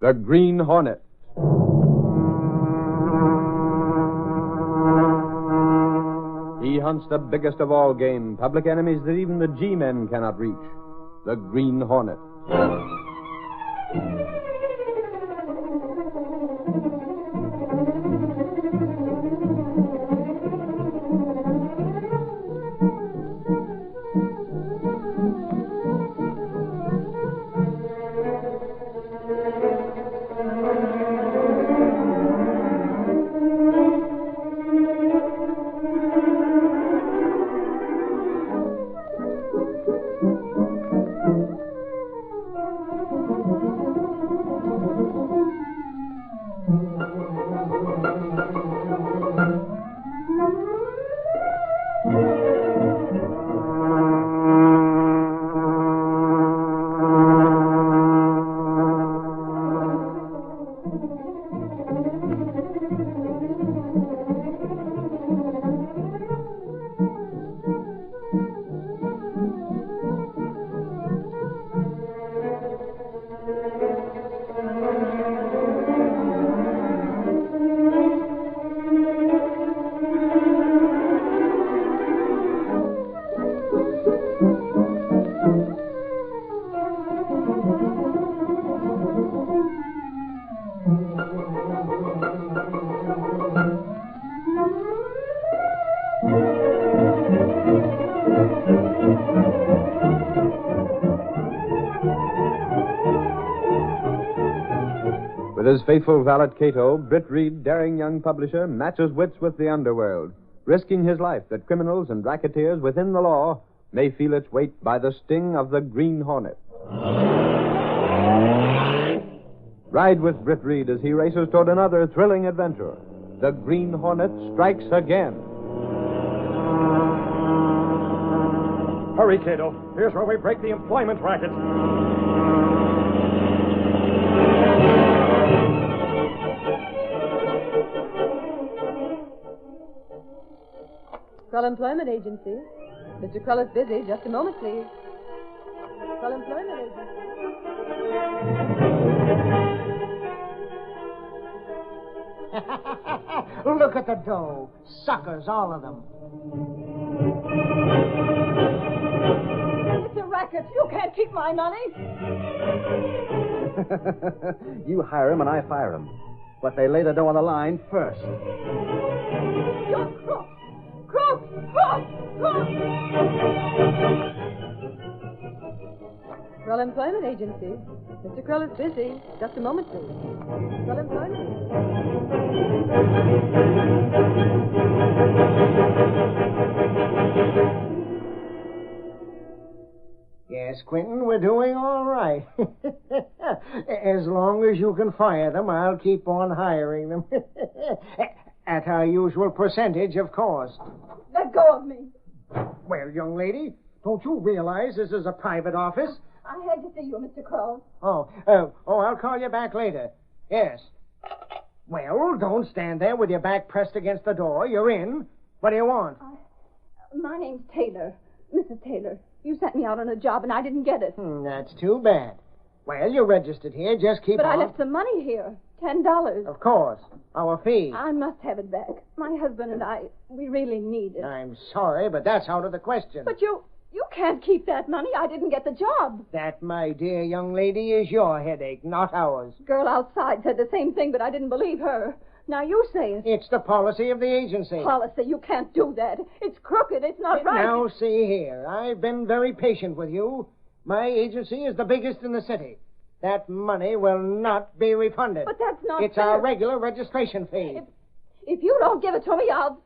The Green Hornet. He hunts the biggest of all game, public enemies that even the G-men cannot reach. The Green Hornet. With his faithful valet Cato, Britt Reed, daring young publisher, matches wits with the underworld, risking his life that criminals and racketeers within the law may feel its weight by the sting of the Green Hornet. Ride with Britt Reed as he races toward another thrilling adventure. The Green Hornet strikes again. Hurry, Cato. Here's where we break the employment racket. Krull Employment Agency. Mr. Krull is busy. Just a moment, please. Krull Employment Agency. Look at the dough. Suckers, all of them. It's a racket. You can't keep my money. You hire him and I fire him. But they lay the dough on the line first. You're crook. Crook! Crook! Crook! Krull Employment Agency. Mr. Krull is busy. Just a moment, please. Krull Employment Yes, Quentin, we're doing all right. As long as you can fire them, I'll keep on hiring them. At our usual percentage, of course. Let go of me. Well, young lady, don't you realize this is a private office? I had to see you, Mr. Crow. Oh, I'll call you back later. Yes. Well, don't stand there with your back pressed against the door. You're in. What do you want? My name's Taylor. Mrs. Taylor. You sent me out on a job, and I didn't get it. That's too bad. Well, you're registered here. Just keep on. But I left some money here. $10. Of course. Our fee. I must have it back. My husband and I, we really need it. I'm sorry, but that's out of the question. But you can't keep that money. I didn't get the job. That, my dear young lady, is your headache, not ours. Girl outside said the same thing, but I didn't believe her. Now you say it. It's the policy of the agency. Policy? You can't do that. It's crooked. It's not right. Now, see here. I've been very patient with you. My agency is the biggest in the city. That money will not be refunded. But that's not It's fair. our regular registration fee. If you don't give it to me, I'll...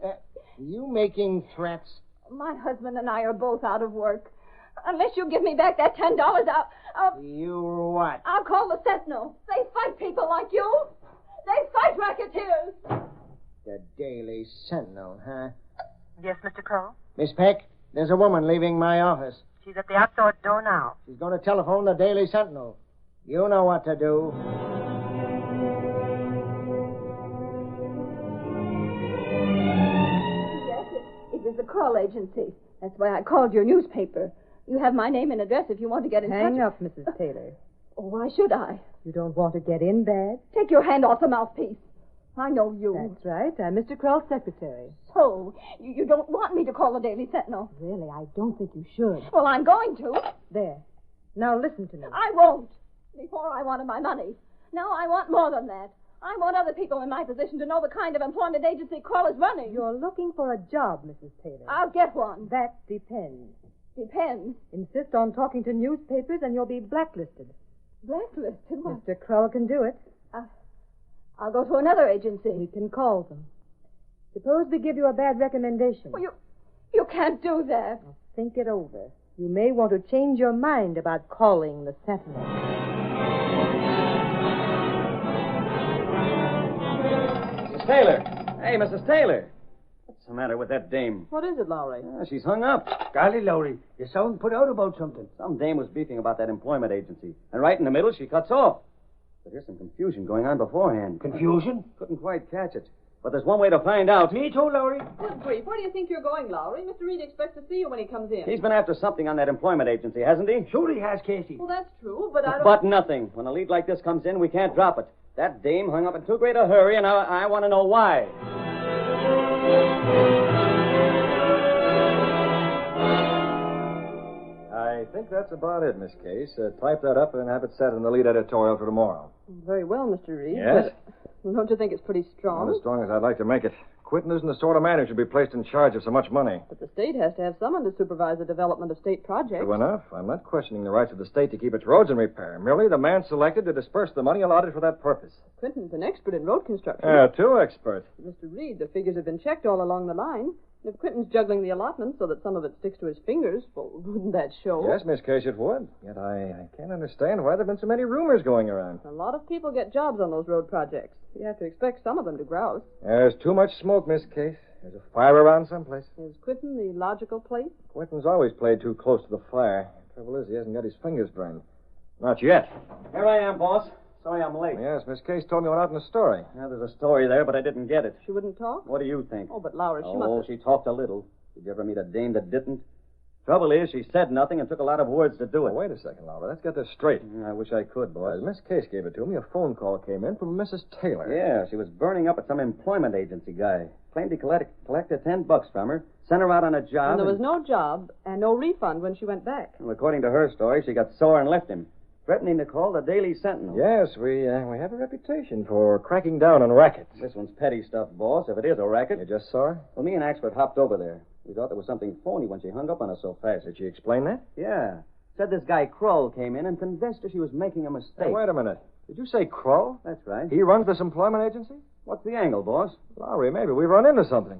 You making threats? My husband and I are both out of work. Unless you give me back that $10, I'll... You what? I'll call the Sentinel. They fight people like you. They fight racketeers. The Daily Sentinel, huh? Yes, Mr. Crow? Miss Peck, there's a woman leaving my office. She's at the outside door now. She's going to telephone the Daily Sentinel. You know what to do. Yes, it was the Crawl Agency. That's why I called your newspaper. You have my name and address if you want to get in touch. Hang up, Mrs. Taylor. Oh, why should I? You don't want to get in bad? Take your hand off the mouthpiece. I know you. That's right. I'm Mr. Kroll's secretary. So, you don't want me to call the Daily Sentinel? Really, I don't think you should. Well, I'm going to. There. Now listen to me. I won't. Before I wanted my money. Now I want more than that. I want other people in my position to know the kind of employment agency Kroll is running. You're looking for a job, Mrs. Taylor. I'll get one. That depends. Depends. Insist on talking to newspapers and you'll be blacklisted. Blacklisted? What? Mr. Kroll can do it. I'll go to another agency. We can call them. Suppose we give you a bad recommendation. Well, you can't do that. Now, think it over. You may want to change your mind about calling the Sentinel. Mrs. Taylor. Hey, Mrs. Taylor. What's the matter with that dame? What is it, Lowry? She's hung up. Golly, Lowry, you sound put out about something. Some dame was beefing about that employment agency. And right in the middle, she cuts off. But there's some confusion going on beforehand. Confusion? Couldn't quite catch it. But there's one way to find out. Me too, Lowry. Good grief. Where do you think you're going, Lowry? Mr. Reed expects to see you when he comes in. He's been after something on that employment agency, hasn't he? Sure he has, Casey. Well, that's true, but I don't... But nothing. When a lead like this comes in, we can't drop it. That dame hung up in too great a hurry, and I want to know why. I think that's about it, Miss Case. Type that up and have it set in the lead editorial for tomorrow. Very well, Mr. Reed. Yes? But don't you think it's pretty strong? Not as strong as I'd like to make it. Quentin isn't the sort of man who should be placed in charge of so much money. But the state has to have someone to supervise the development of state projects. True enough. I'm not questioning the rights of the state to keep its roads in repair. Merely the man selected to disperse the money allotted for that purpose. Quentin's an expert in road construction. Too expert. Mr. Reed, the figures have been checked all along the line. If Quentin's juggling the allotment so that some of it sticks to his fingers, well, wouldn't that show? Yes, Miss Case, it would. Yet I can't understand why there have been so many rumors going around. A lot of people get jobs on those road projects. You have to expect some of them to grouse. There's too much smoke, Miss Case. There's a fire around someplace. Is Quentin the logical place? Quentin's always played too close to the fire. The trouble is, he hasn't got his fingers burned. Not yet. Here I am, boss. Sorry I'm late. Yes, Miss Case told me what out in the story. Yeah, there's a story there, but I didn't get it. She wouldn't talk? What do you think? Oh, but Lowry, she Oh, must... she talked a little. Did you ever meet a dame that didn't? Trouble is, she said nothing and took a lot of words to do it. Oh, wait a second, Laura. Let's get this straight. I wish I could, boss. As Miss Case gave it to me, a phone call came in from Mrs. Taylor. Yeah, she was burning up at some employment agency guy. Claimed he collected $10 from her, sent her out on a job. And there was no job and no refund when she went back. Well, according to her story, she got sore and left him, threatening to call the Daily Sentinel. Yes, we have a reputation for cracking down on rackets. This one's petty stuff, boss, if it is a racket. You just saw her? Well, me and Axford hopped over there. We thought there was something phony when she hung up on us so fast. Did she explain that? Yeah. Said this guy Kroll came in and convinced her she was making a mistake. Hey, wait a minute. Did you say Kroll? That's right. He runs this employment agency? What's the angle, boss? Lowry, maybe we've run into something.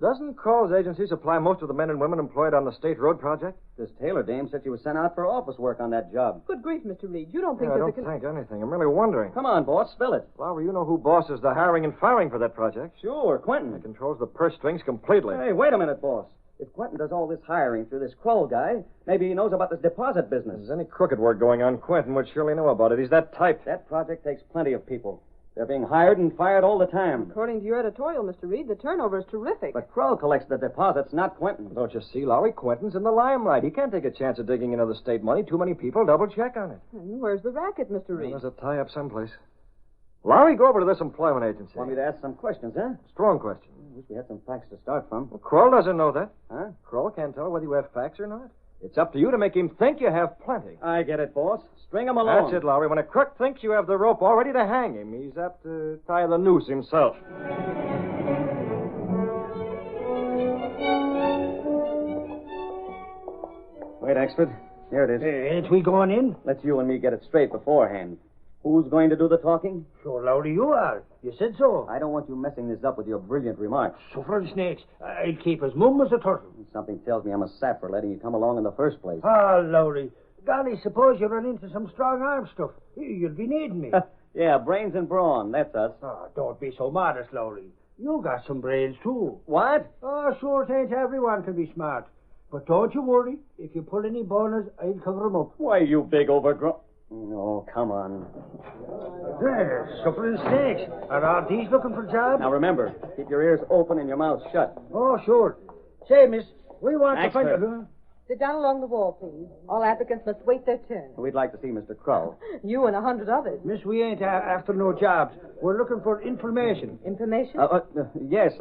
Doesn't Kroll's agency supply most of the men and women employed on the state road project? This Taylor dame said she was sent out for office work on that job. Good grief, Mr. Reed. You don't think I that don't think anything. I'm really wondering. Come on, boss, spill it. Lowry, you know who bosses the hiring and firing for that project? Sure, He Quentin. controls the purse strings completely. Hey, wait a minute, boss. If Quentin does all this hiring through this Kroll guy, maybe he knows about this deposit If business. there's any crooked work going on, Quentin would surely know about it. He's that type. That project takes plenty of people. They're being hired and fired all the time. According to your editorial, Mr. Reed, the turnover is terrific. But Kroll collects the deposits, not Quentin. Don't you see, Lowry? Quentin's in the limelight. He can't take a chance of digging into the state money. Too many people double check on it. And where's the racket, Mr. Well, Reed? there's a tie-up someplace. Lowry, go over to this employment agency. Want me to ask some questions, huh? Strong question. Wish we had some facts to start from. Well, Kroll doesn't know that. Huh? Kroll can't tell whether you have facts or not. It's up to you to make him think you have plenty. I get it, boss. String him along. That's it, Lowry. When a crook thinks you have the rope all ready to hang him, he's apt to tie the noose himself. Wait, Axford. Here it is. Ain't we going in? Let's you and me get it straight beforehand. Who's going to do the talking? Sure, Lowry, you are. You said so. I don't want you messing this up with your brilliant remarks. So for the snakes, I'd keep as mum as a turtle. Something tells me I'm a sap for letting you come along in the first place. Ah, Lowry. Golly, suppose you run into some strong arm stuff. You'll be needing me. Yeah, brains and brawn. That's us. Ah, don't be so modest, Lowry. You got some brains, too. What? Oh, sure, it ain't everyone can be smart. But don't you worry. If you pull any boners, I'll cover 'em up. Why, you big overgrown... Oh, come on. There, suffering snakes. Aren't these looking for jobs? Now, remember, keep your ears open and your mouth shut. Oh, sure. Say, miss, we want Axford. to find... Sit down along the wall, please. All applicants must wait their turn. We'd like to see Mr. Kroll. You and 100 others. Miss, we ain't after no jobs. We're looking for information. Information? Yes.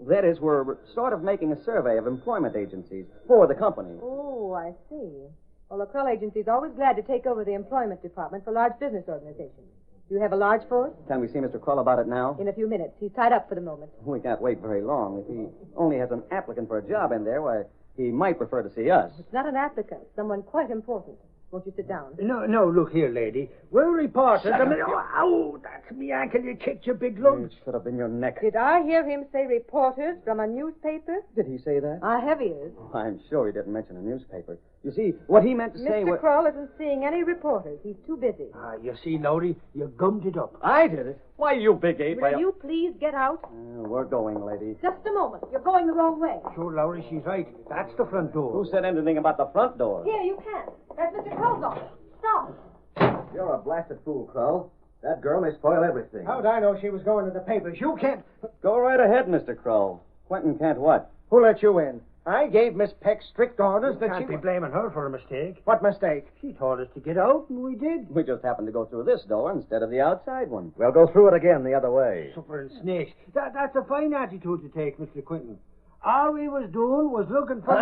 That is, we're sort of making a survey of employment agencies for the company. Oh, I see. Well, the Kroll Agency is always glad to take over the employment department for large business organizations. Do you have a large force? Can we see Mr. Kroll about it now? In a few minutes. He's tied up for the moment. We can't wait very long. If he only has an applicant for a job in there, why, he might prefer to see us. It's not an applicant. Someone quite important. Won't you sit down? No, look here, lady. We're reporters. Ow, that's me ankle. You kicked your big lump. It should have been your neck. Did I hear him say reporters from a newspaper? Did he say that? I have ears. I'm sure he didn't mention a newspaper. You see, what he meant to say was... Mr. Kroll isn't seeing any reporters. He's too busy. You see, Lowry, you gummed it up. I did it. Why, you big ape. Will you please get out? We're going, lady. Just a moment. You're going the wrong way. Sure, Lowry, she's right. That's the front door. Who said anything about the front door? Here, you can't. That's Mr. Kroll's office. Stop. You're a blasted fool, Kroll. That girl may spoil everything. How'd I know she was going to the papers? You can't... Go right ahead, Mr. Kroll. Quentin can't what? Who let you in? I gave Miss Peck strict orders You that can't she... be blaming her for a mistake. What mistake? She told us to get out, and we did. We just happened to go through this door instead of the outside one. We'll go through it again the other way. Super and snakes. That's a fine attitude to take, Mr. Quinton. All we was doing was looking for...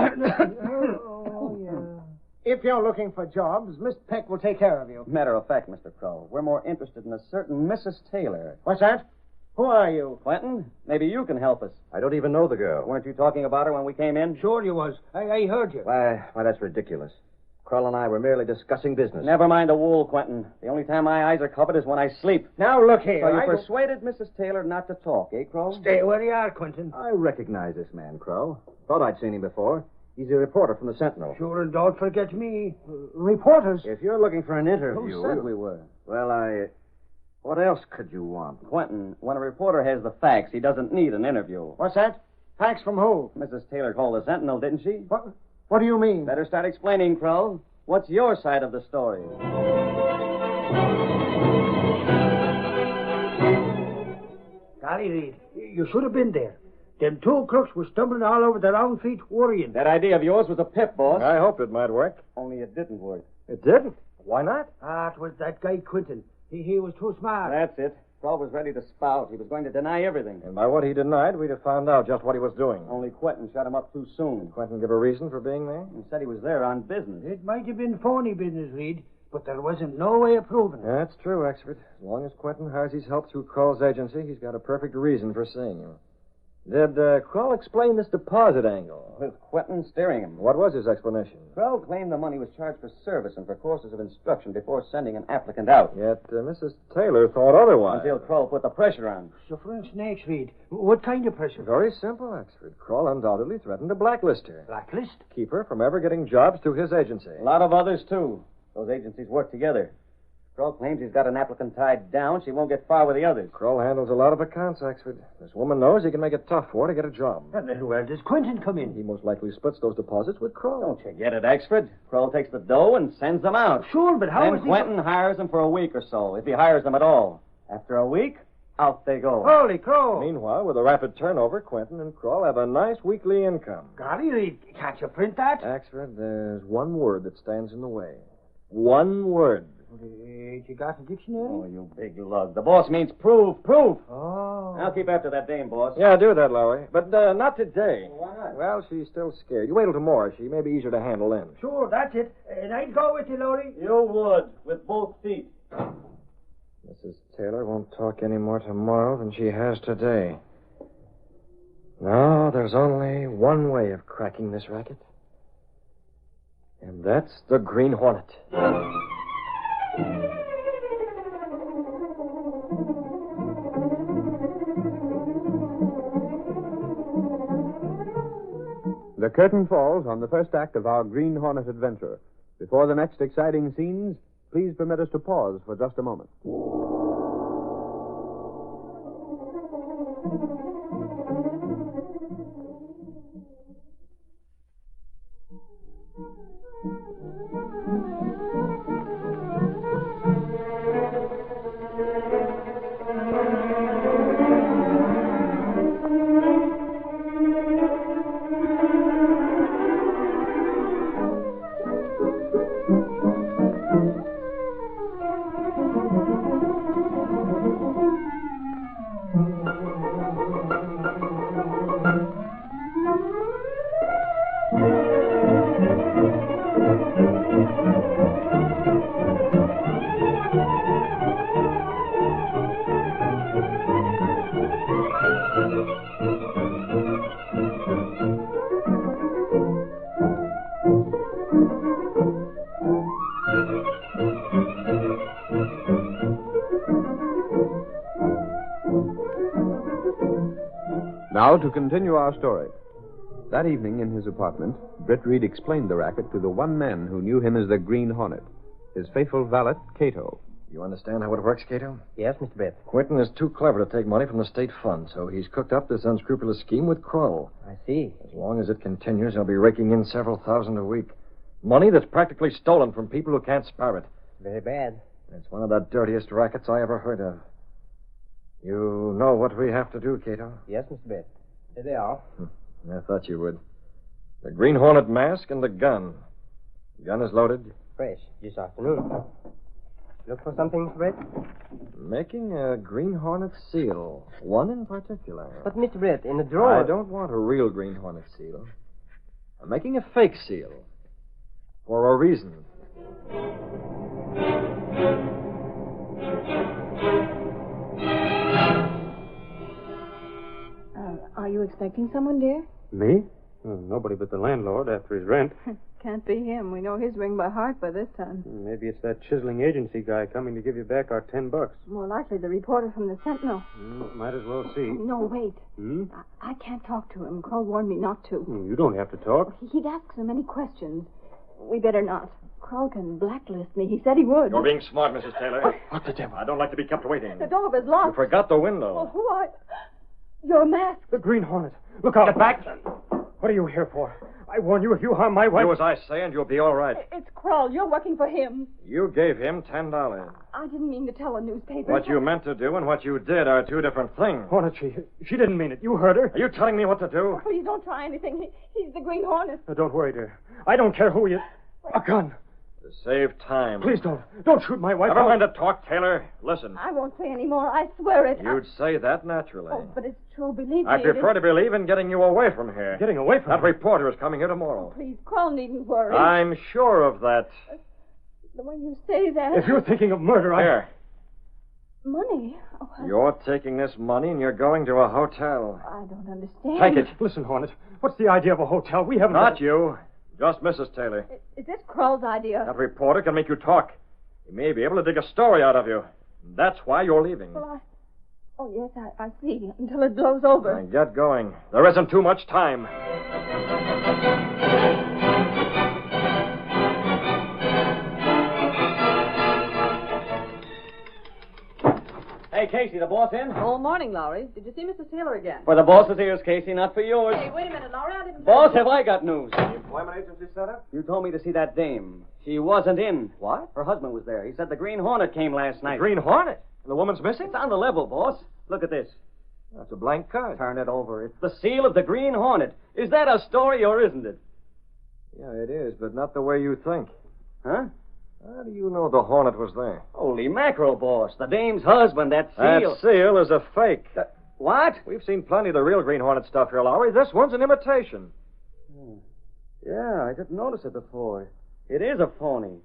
oh, yeah. If you're looking for jobs, Miss Peck will take care of you. Matter of fact, Mr. Kroll, we're more interested in a certain Mrs. Taylor. What's that? Who are you? Quentin, maybe you can help us. I don't even know the girl. Weren't you talking about her when we came in? Sure you was. I heard you. Why, that's ridiculous. Kroll and I were merely discussing business. Never mind the wool, Quentin. The only time my eyes are covered is when I sleep. Now, look here. So you persuaded Mrs. Taylor not to talk, eh, Kroll? Stay where you are, Quentin. I recognize this man, Kroll. Thought I'd seen him before. He's a reporter from the Sentinel. Sure, and don't forget me. Reporters. If you're looking for an interview... Who said we were? Well, what else could you want? Quentin, when a reporter has the facts, he doesn't need an interview. What's that? Facts from who? Mrs. Taylor called the Sentinel, didn't she? What do you mean? Better start explaining, Kroll. What's your side of the story? Golly, Reed, you should have been there. Them two crooks were stumbling all over their own feet, worrying. That idea of yours was a pip, boss. I hoped it might work. Only it didn't work. It didn't. Why not? It was that guy Quinton. He was too smart. That's it. Kroll was ready to spout. He was going to deny everything. And by what he denied, we'd have found out just what he was doing. Only Quentin shut him up too soon. Quentin give a reason for being there? He said he was there on business. It might have been phony business, Reed, but there wasn't no way of proving it. That's true, Exford. As long as Quentin hires his help through Kroll's agency, he's got a perfect reason for seeing him. Did Kroll explain this deposit angle? With Quentin steering him. What was his explanation? Kroll claimed the money was charged for service and for courses of instruction before sending an applicant out. Yet Mrs. Taylor thought otherwise. Until Kroll put the pressure on. Suffering snakes, Reed. What kind of pressure? Very simple, Exford. Kroll undoubtedly threatened to blacklist her. Blacklist? Keep her from ever getting jobs through his agency. A lot of others, too. Those agencies work together. Kroll claims he's got an applicant tied down. She won't get far with the others. Kroll handles a lot of accounts, Exford. This woman knows he can make it tough for her to get a job. And then where does Quentin come in? He most likely splits those deposits with Kroll. Don't you get it, Exford? Kroll takes the dough and sends them out. Sure, but how Then is he... Quentin hires them for a week or so, if he hires them at all. After a week, out they go. Holy crow. Meanwhile, with a rapid turnover, Quentin and Kroll have a nice weekly income. Golly, Reed, can't you print that? Exford, there's one word that stands in the way. One word. You got a dictionary? Oh, you big lug. The boss means proof, proof. Oh. I'll keep after that dame, boss. Yeah, do that, Lowry. But not today. Why not? Well, she's still scared. You wait till tomorrow. She may be easier to handle then. Sure, that's it. And I'd go with you, Lowry. You would, with both feet. Mrs. Taylor won't talk any more tomorrow than she has today. No, there's only one way of cracking this racket. And that's the Green Hornet. The curtain falls on the first act of our Green Hornet adventure. Before the next exciting scenes, please permit us to pause for just a moment. Now, to continue our story. That evening in his apartment, Britt Reed explained the racket to the one man who knew him as the Green Hornet, his faithful valet, Cato. You understand how it works, Cato? Yes, Mr. Britt. Quentin is too clever to take money from the state fund, so he's cooked up this unscrupulous scheme with Kroll. I see. As long as it continues, he'll be raking in several thousand a week. Money that's practically stolen from people who can't spare it. Very bad. It's one of the dirtiest rackets I ever heard of. You know what we have to do, Cato? Yes, Mr. Britt. Here they are. I thought you would. The Green Hornet mask and the gun. The gun is loaded. Fresh. This afternoon. Look for something, Mr. Britt? Making a Green Hornet seal. One in particular. But, Mr. Britt, in the drawer... I don't want a real Green Hornet seal. I'm making a fake seal. For a reason. Are you expecting someone, dear? Me? Well, nobody but the landlord after his rent. Can't be him. We know his ring by heart by this time. Maybe it's that chiseling agency guy coming to give you back our $10. More likely the reporter from the Sentinel. Might as well see. No, wait. I can't talk to him. Kroll warned me not to. You don't have to talk. He'd ask so many questions. We better not. Kroll can blacklist me. He said he would. You're being smart, Mrs. Taylor. What the devil? I don't like to be kept waiting. The door was locked. You forgot the window. Well, who are... Your mask. The Green Hornet. Look out. Get back. What are you here for? I warn you, if you harm my wife... Do as I say and you'll be all right. It's Kroll. You're working for him. You gave him $10. I didn't mean to tell a newspaper. What you meant to do and what you did are two different things. Hornet, she didn't mean it. You heard her. Are you telling me what to do? Oh, please don't try anything. He's the Green Hornet. Now, don't worry, dear. I don't care who he is. A gun. To save time. Please don't. Don't shoot my wife. Never mind to talk, Taylor. Listen. I won't say any more. I swear it. You'd say that naturally. Oh, but it's true. Believe me. I prefer to believe in getting you away from here. Getting away from That her? reporter is coming here tomorrow. Please, Kroll needn't worry. I'm sure of that. The way you say that... If you're thinking of murder, Here. Money? Oh, You're taking this money and you're going to a hotel. I don't understand. Take it. Listen, Hornet. What's the idea of a hotel? We haven't... Not you. Just Mrs. Taylor. Is this Kroll's idea? That reporter can make you talk. He may be able to dig a story out of you. That's why you're leaving. Well, Oh, yes, I see. Until it blows over. Now get going. There isn't too much time. Hey, Casey, the boss in? All morning, Lowry. Did you see Mrs. Taylor again? For the boss's ears, Casey, not for yours. Hey, wait a minute, Lowry. I didn't... Boss, have I got news? The employment agency set up? You told me to see that dame. She wasn't in. What? Her husband was there. He said the Green Hornet came last night. The Green Hornet? And the woman's missing? It's on the level, boss. Look at this. That's a blank card. Turn it over. It's the seal of the Green Hornet. Is that a story or isn't it? Yeah, it is, but not the way you think. Huh? How do you know the Hornet was there? Holy mackerel, boss. The dame's husband, that seal. That seal is a fake. What? We've seen plenty of the real Green Hornet stuff here, Lowry. This one's an imitation. Yeah, I didn't notice it before. It is a phony.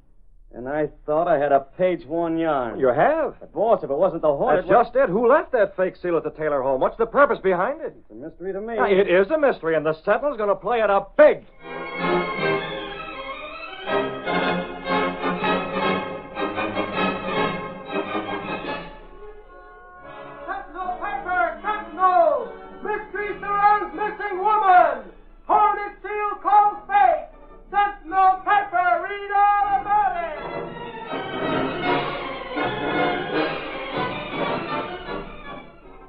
And I thought I had a page one yarn. You have? But, boss, if it wasn't the Hornet... That's just it. Who left that fake seal at the Taylor home? What's the purpose behind it? It's a mystery to me. Now, it is a mystery, and the Sentinel's going to play it up big. Sentinel paper! Sentinel! Mystery surrounds missing woman! Hornet seal called fake! Sentinel paper! Read all about it!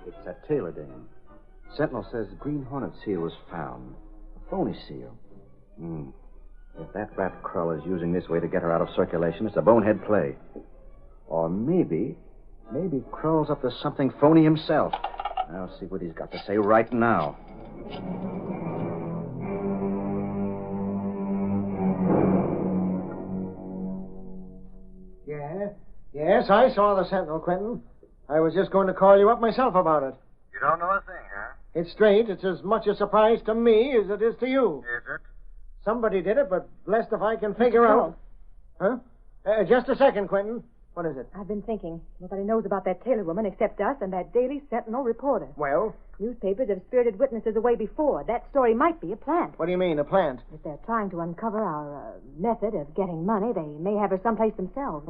It's that Taylor dame. Sentinel says Green Hornet seal was found. A phony seal. If that rat Krull is using this way to get her out of circulation, it's a bonehead play. Or maybe Krull's up to something phony himself. I'll see what he's got to say right now. Yeah? Yes, I saw the Sentinel, Quentin. I was just going to call you up myself about it. You don't know a thing, huh? It's straight. It's as much a surprise to me as it is to you. Is it? Somebody did it, but blessed if I can figure out. Huh? Just a second, Quentin. What is it? I've been thinking. Nobody knows about that Taylor woman except us and that Daily Sentinel reporter. Well? Newspapers have spirited witnesses away before. That story might be a plant. What do you mean, a plant? If they're trying to uncover our method of getting money, they may have her someplace themselves.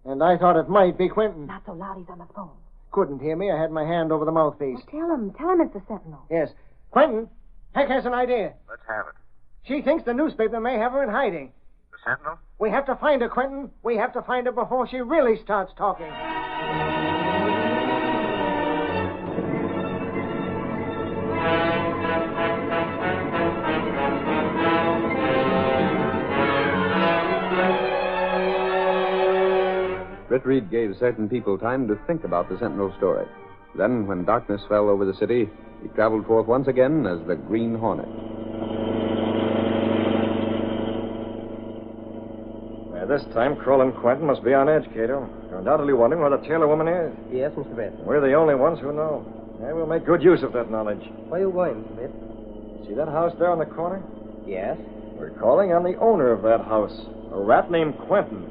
And I thought it might be Quentin. Not so loud, he's on the phone. couldn't hear me. I had my hand over the mouthpiece. Tell him, it's the Sentinel. Yes. Quentin, Heck has an idea. Let's have it. She thinks the newspaper may have her in hiding. The Sentinel? We have to find her, Quentin. We have to find her before she really starts talking. Britt Reed gave certain people time to think about the Sentinel story. Then, when darkness fell over the city, he traveled forth once again as the Green Hornet. This time, Kroll and Quentin must be on edge, Cato. You're undoubtedly wondering where the Taylor woman is. Yes, Mr. Britt. We're the only ones who know. And we'll make good use of that knowledge. Where are you going, Mr. Britt? See that house there on the corner? Yes. We're calling on the owner of that house, a rat named Quentin.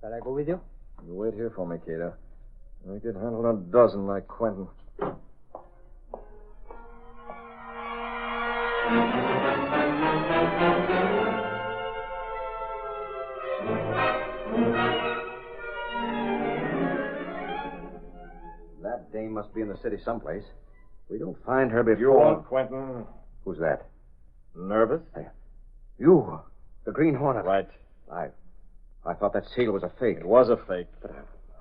Shall I go with you? You wait here for me, Cato. I could handle a dozen like Quentin. That dame must be in the city someplace. We don't find her before... You won't, Quentin. Who's that? Nervous? You, the Green Hornet. Right. I thought that seal was a fake. It was a fake. But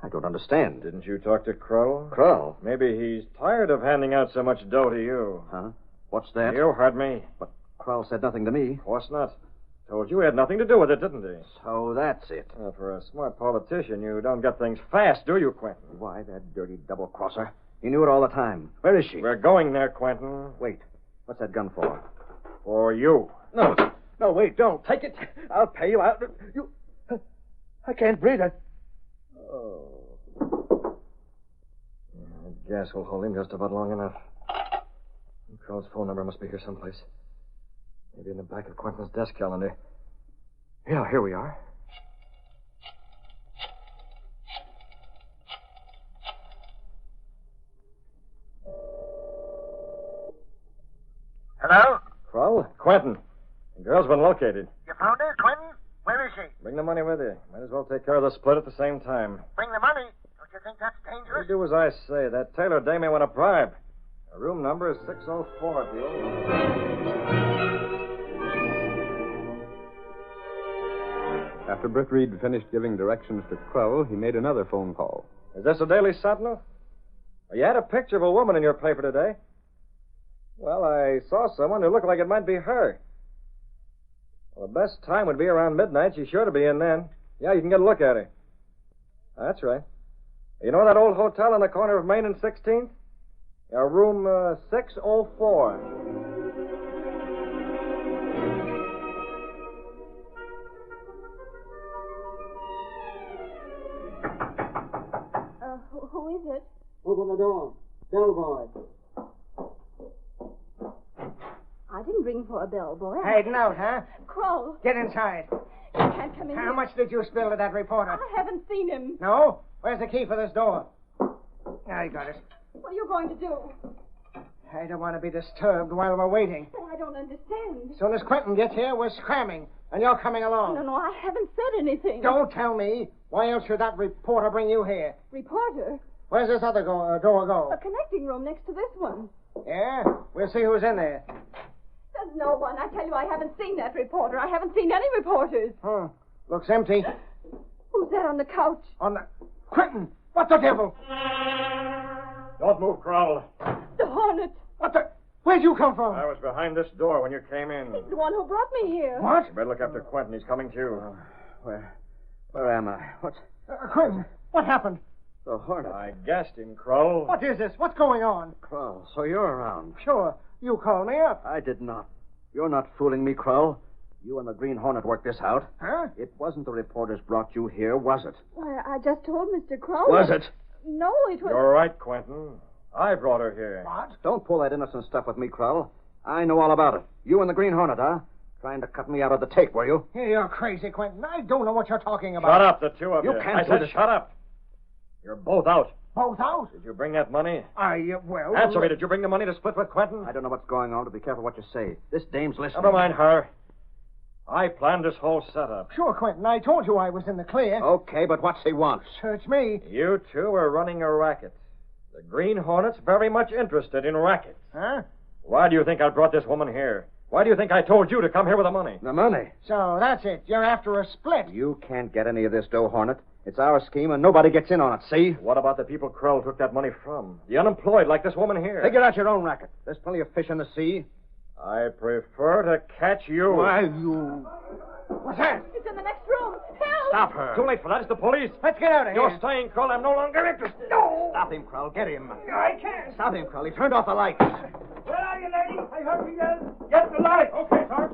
I don't understand. Didn't you talk to Kroll? Kroll? Maybe he's tired of handing out so much dough to you. Huh? What's that? You heard me. But Kroll said nothing to me. Of course not. Told you he had nothing to do with it, didn't he? So that's it. Well, for a smart politician, you don't get things fast, do you, Quentin? Why, that dirty double-crosser. He knew it all the time. Where is she? We're going there, Quentin. Wait. What's that gun for? For you. No, wait, don't. Take it. I'll pay you out. You... I can't breathe. Oh. I guess we'll hold him just about long enough. Kroll's phone number must be here someplace. Maybe in the back of Quentin's desk calendar. Yeah, here we are. Hello? Kroll? Quentin. The girl's been located. You found her, Quentin? Where is she? Bring the money with you. Might as well take care of the split at the same time. Bring the money. Don't you think that's dangerous? You do as I say. That Taylor dame may want a bribe. Her room number is 604 at the old... After Britt Reed finished giving directions to Kroll, he made another phone call. Is this a Daily Sentinel? You had a picture of a woman in your paper today. Well, I saw someone who looked like it might be her. Well, the best time would be around midnight. She's sure to be in then. Yeah, you can get a look at her. That's right. You know that old hotel on the corner of Main and 16th? Yeah, room 604. Who is it? Open the door. Bellboy. I didn't ring for a bellboy. Hiding out, huh? Kroll. Get inside. You can't come in How here. much did you spill to that reporter? I haven't seen him. No? Where's the key for this door? I got it. What are you going to do? I don't want to be disturbed while we're waiting. But I don't understand. As soon as Quentin gets here, we're scramming, and you're coming along. No, I haven't said anything. Don't tell me. Why else should that reporter bring you here? Reporter? Where's this other door go? A connecting room next to this one. Yeah? We'll see who's in there. There's no one. I tell you, I haven't seen that reporter. I haven't seen any reporters. Looks empty. Who's that on the couch? On the... Quentin! What the devil? Don't move, Kroll. The Hornet. What the... Where'd you come from? I was behind this door when you came in. He's the one who brought me here. What? You better look after Quentin. He's coming too. Where am I? What's... Quentin, what happened? The Hornet. I gassed him, Kroll. What is this? What's going on? Kroll, so you're around. Sure. You called me up. I did not. You're not fooling me, Kroll. You and the Green Hornet worked this out. Huh? It wasn't the reporters brought you here, was it? Why, I just told Mr. Kroll. Was it? No, it was... You're right, Quentin. I brought her here. What? Don't pull that innocent stuff with me, Kroll. I know all about it. You and the Green Hornet, huh? Trying to cut me out of the tape, were you? You're crazy, Quentin. I don't know what you're talking about. Shut up, the two of you. You can't I do said this. shut up. You're both out. Both out? Did you bring that money? Well... Answer me. Did you bring the money to split with Quentin? I don't know what's going on, but be careful what you say. This dame's listening. Never mind her. I planned this whole setup. Sure, Quentin. I told you I was in the clear. Okay, but what's he want? Search me. You two are running a racket. The Green Hornet's very much interested in rackets. Huh? Why do you think I brought this woman here? Why do you think I told you to come here with the money? The money. So that's it. You're after a split. You can't get any of this dough, Hornet. It's our scheme, and nobody gets in on it, see? What about the people Kroll took that money from? The unemployed, like this woman here. Figure out your own racket. There's plenty of fish in the sea. I prefer to catch you. Why, you... What's that? It's in the next room. Help! Stop her. Too late for that. It's the police. Let's get out of here. You're staying, Kroll. I'm no longer interested. No! Stop him, Kroll. Get him. I can't. Stop him, Kroll. He turned off the lights. Where are you, lady? I heard you yell. Get the light. Okay, Sarge.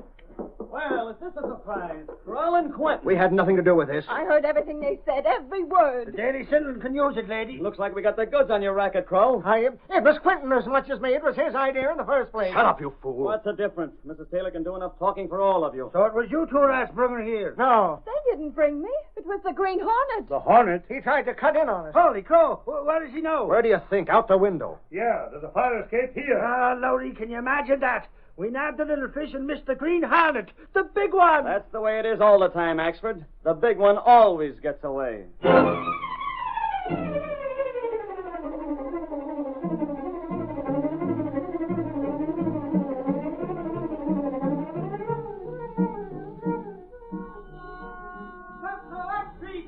Well, is this a surprise? Kroll and Quentin. We had nothing to do with this. I heard everything they said, every word. Daily Citizen can use it, lady. Looks like we got the goods on your racket, Kroll. It was Quentin as much as me. It was his idea in the first place. Shut up, you fool. What's the difference? Mrs. Taylor can do enough talking for all of you. So it was you two rats bringing her here. No. They didn't bring me. It was the Green Hornet. The Hornet? He tried to cut in on us. Holy crow. What does he know? Where do you think? Out the window. Yeah, there's a fire escape here. Ah, Lordy, can you imagine that? We nabbed the little fish and missed the Green Hornet, the big one. That's the way it is all the time, Axford. The big one always gets away.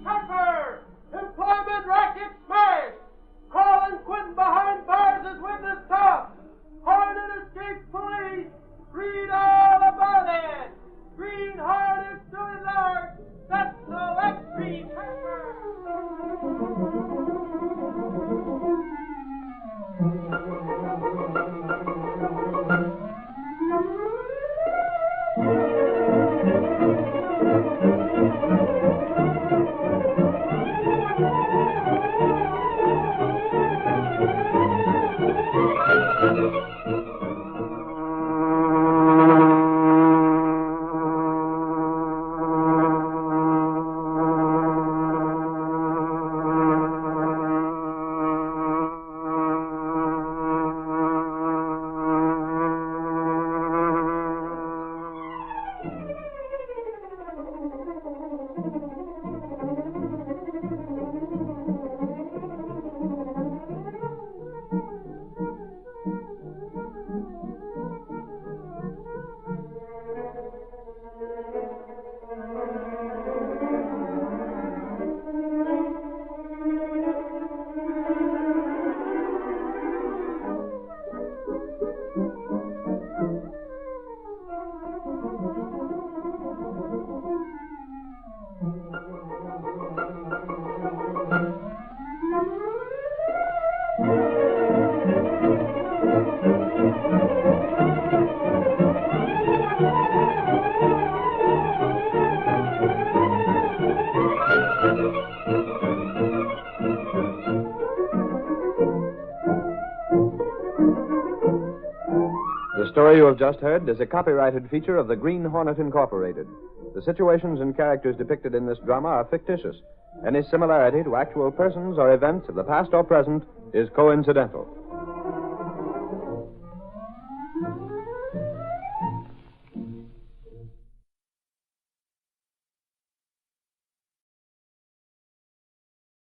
Pepper! Employment racket smash! Carl and Quentin behind bars as witness top! Hornet escaped police! Read all about it! Green Hornet doing large! That's the Lexi The story you have just heard is a copyrighted feature of the Green Hornet Incorporated. The situations and characters depicted in this drama are fictitious. Any similarity to actual persons or events of the past or present is coincidental.